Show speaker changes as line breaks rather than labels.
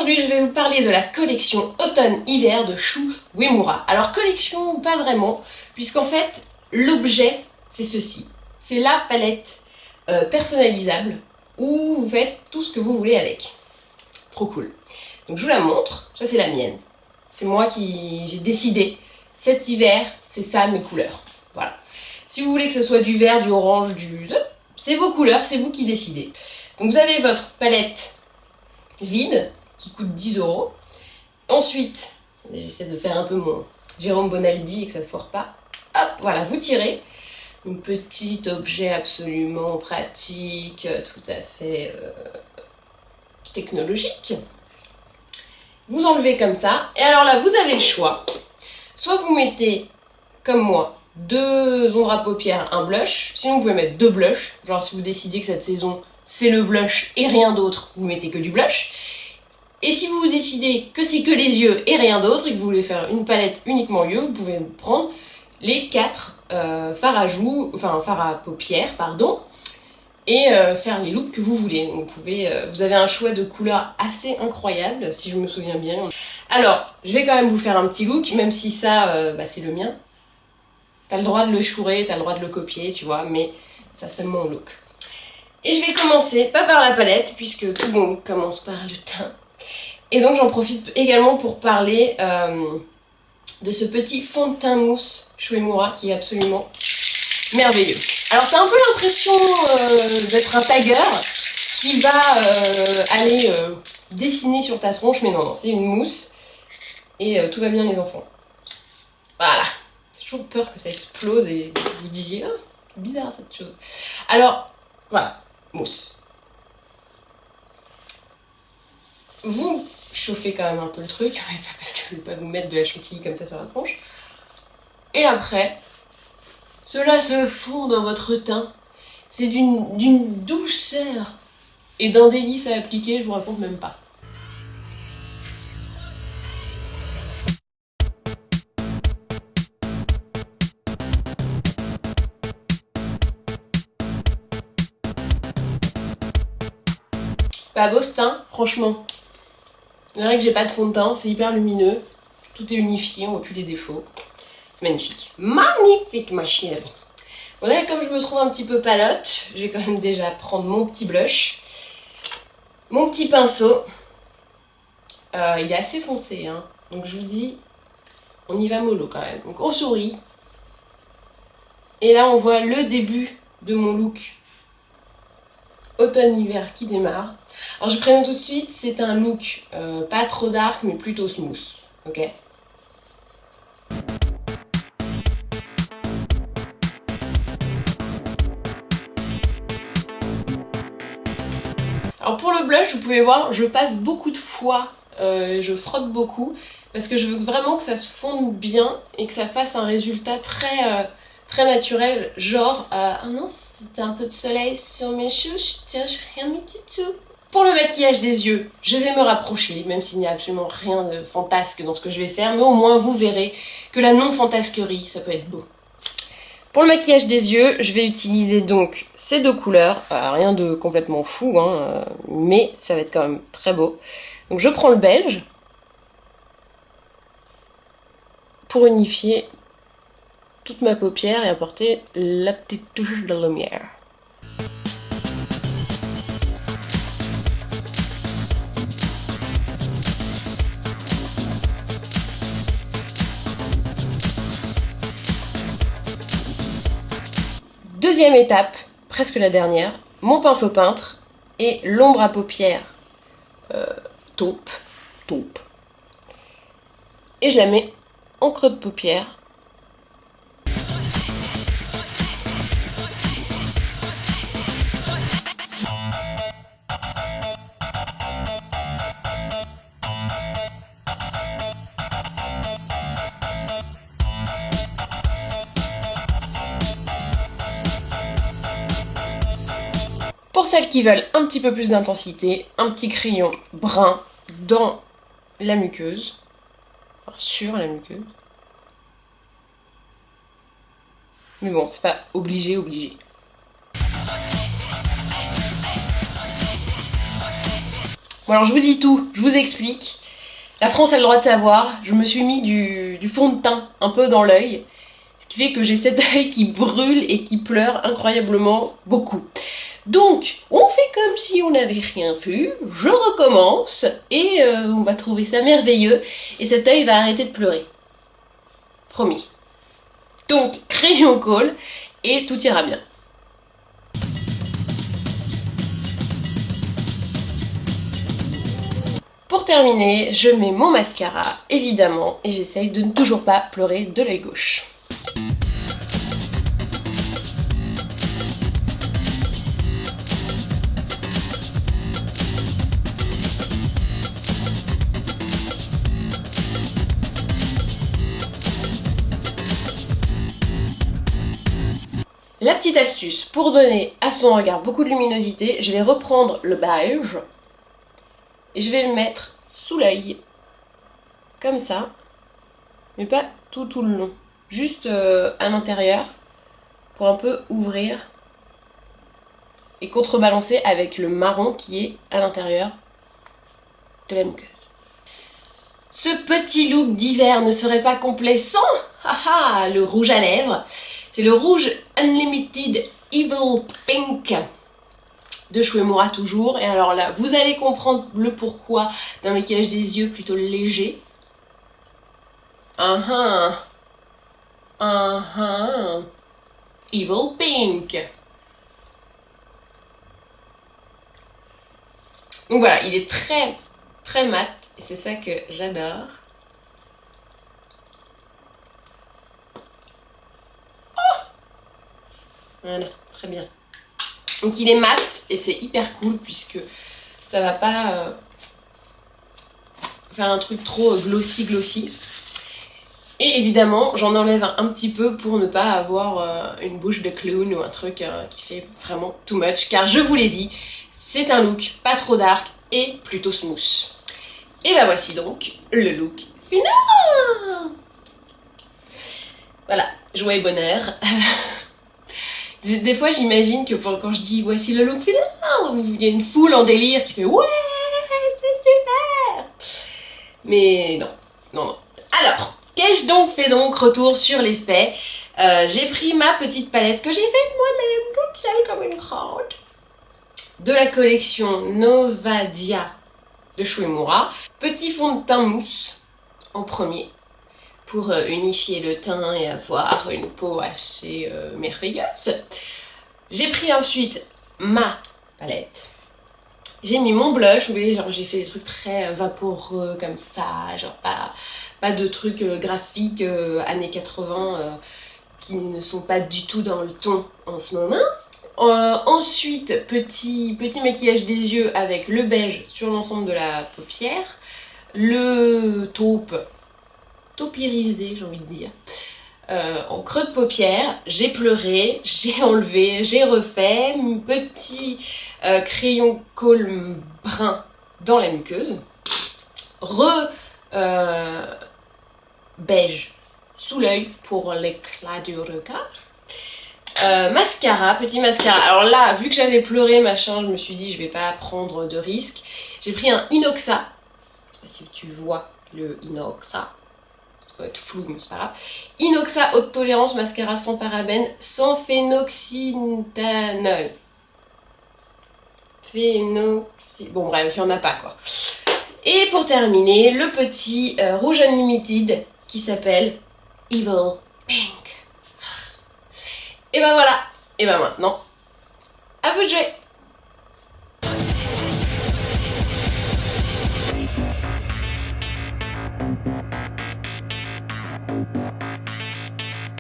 Aujourd'hui, je vais vous parler de la collection automne-hiver de Shu Uemura. Alors, collection, pas vraiment, puisqu'en fait, l'objet, c'est ceci. C'est la palette personnalisable où vous faites tout ce que vous voulez avec. Trop cool. Donc, je vous la montre. Ça, c'est la mienne. C'est moi j'ai décidé. Cet hiver, c'est ça mes couleurs. Voilà. Si vous voulez que ce soit du vert, du orange, c'est vos couleurs, c'est vous qui décidez. Donc, vous avez votre palette vide qui coûte 10 €. Ensuite, j'essaie de faire un peu mon Jérôme Bonaldi et que ça ne foire pas. Hop, voilà, vous tirez un petit objet absolument pratique, tout à fait technologique. Vous enlevez comme ça. Et alors là, vous avez le choix. Soit vous mettez, comme moi, 2 ombres à paupières, un blush. Sinon, vous pouvez mettre 2 blushs. Genre, si vous décidez que cette saison, c'est le blush et rien d'autre, vous mettez que du blush. Et si vous décidez que c'est que les yeux et rien d'autre, et que vous voulez faire une palette uniquement yeux, vous pouvez prendre les 4 fards à paupières, et faire les looks que vous voulez. Donc vous avez un choix de couleurs assez incroyable, si je me souviens bien. Alors, je vais quand même vous faire un petit look, même si ça, c'est le mien. T'as le droit de le chourer, t'as le droit de le copier, tu vois, mais ça, c'est mon look. Et je vais commencer, pas par la palette, puisque tout bon commence par le teint. Et donc j'en profite également pour parler de ce petit fond de teint mousse Shu Uemura qui est absolument merveilleux. Alors t'as un peu l'impression d'être un tagger qui va aller dessiner sur ta tronche, mais non, c'est une mousse et tout va bien les enfants. Voilà, j'ai toujours peur que ça explose et vous disiez ah, c'est bizarre cette chose. Alors voilà, mousse. Vous chauffez quand même un peu le truc, parce que vous n'allez pas vous mettre de la chantilly comme ça sur la tronche. Et après, cela se fond dans votre teint. C'est d'une douceur et d'un délice à appliquer, je vous raconte même pas. C'est pas beau ce teint, franchement. C'est vrai que j'ai pas de fond de teint, c'est hyper lumineux, tout est unifié, on voit plus les défauts. C'est magnifique. Magnifique ma chérie. Bon là, comme je me trouve un petit peu palote, je vais quand même déjà prendre mon petit blush, mon petit pinceau. Il est assez foncé, hein. Donc je vous dis, on y va mollo quand même. Donc on sourit. Et là on voit le début de mon look automne-hiver qui démarre. Alors je préviens tout de suite, c'est un look pas trop dark mais plutôt smooth, ok? Alors pour le blush, vous pouvez voir, je passe beaucoup de fois, je frotte beaucoup parce que je veux vraiment que ça se fonde bien et que ça fasse un résultat très naturel, genre ah non, c'était un peu de soleil sur mes cheveux, tiens, j'ai rien mis du tout. Pour le maquillage des yeux, je vais me rapprocher, même s'il n'y a absolument rien de fantasque dans ce que je vais faire, mais au moins vous verrez que la non-fantasquerie, ça peut être beau. Pour le maquillage des yeux, je vais utiliser donc ces 2 couleurs, rien de complètement fou, hein, mais ça va être quand même très beau. Donc je prends le beige pour unifier toute ma paupière et apporter la petite touche de lumière. Deuxième étape, presque la dernière, mon pinceau peintre et l'ombre à paupières taupe. Et je la mets en creux de paupière. Pour celles qui veulent un petit peu plus d'intensité, un petit crayon brun dans la muqueuse, enfin sur la muqueuse. Mais bon, c'est pas obligé. Bon alors je vous dis tout, je vous explique. La France a le droit de savoir, je me suis mis du fond de teint un peu dans l'œil, ce qui fait que j'ai cet œil qui brûle et qui pleure incroyablement beaucoup. Donc, on fait comme si on n'avait rien vu, je recommence, et on va trouver ça merveilleux, et cet œil va arrêter de pleurer. Promis. Donc, crayon colle, et tout ira bien. Pour terminer, je mets mon mascara, évidemment, et j'essaye de ne toujours pas pleurer de l'œil gauche. La petite astuce, pour donner à son regard beaucoup de luminosité, je vais reprendre le beige et je vais le mettre sous l'œil, comme ça, mais pas tout le long, juste à l'intérieur, pour un peu ouvrir et contrebalancer avec le marron qui est à l'intérieur de la muqueuse. Ce petit look d'hiver ne serait pas complet sans le rouge à lèvres. C'est le rouge Unlimited Evil Pink de Shu Uemura toujours. Et alors là, vous allez comprendre le pourquoi d'un maquillage des yeux plutôt léger. Evil Pink. Donc voilà, il est très mat et c'est ça que j'adore. Voilà, très bien. Donc il est mat et c'est hyper cool puisque ça va pas faire un truc trop glossy. Et évidemment, j'en enlève un petit peu pour ne pas avoir une bouche de clown ou un truc qui fait vraiment too much. Car je vous l'ai dit, c'est un look pas trop dark et plutôt smooth. Et bah voici donc le look final. Voilà, joie et bonheur. Des fois j'imagine que quand je dis voici le look final, il y a une foule en délire qui fait ouais c'est super. Mais non. Alors, qu'ai-je donc fait donc retour sur les faits. J'ai pris ma petite palette que j'ai faite moi-même toute seule comme une grande de la collection Novadia de Shu Uemura. Petit fond de teint mousse en premier pour unifier le teint et avoir une peau assez merveilleuse. J'ai pris ensuite ma palette. J'ai mis mon blush, vous voyez, genre j'ai fait des trucs très vaporeux comme ça, genre pas de trucs graphiques années 80 qui ne sont pas du tout dans le ton en ce moment. Ensuite, petit maquillage des yeux avec le beige sur l'ensemble de la paupière, le taupe irisé, j'ai envie de dire, en creux de paupière. J'ai pleuré, j'ai enlevé, j'ai refait, petit crayon colle brun dans la muqueuse, beige sous l'œil pour l'éclat du regard. Mascara, petit mascara. Alors là, vu que j'avais pleuré, machin, je me suis dit je vais pas prendre de risque. J'ai pris un Inoxa. Je sais pas si tu vois le Inoxa. Ça doit être flou, mais c'est pas grave. Inoxa haute tolérance mascara sans parabènes, sans phénoxyéthanol. Bon bref, il n'y en a pas quoi. Et pour terminer, le petit rouge Unlimited qui s'appelle Evil Pink. Et ben voilà, et ben maintenant, à vous de jouer.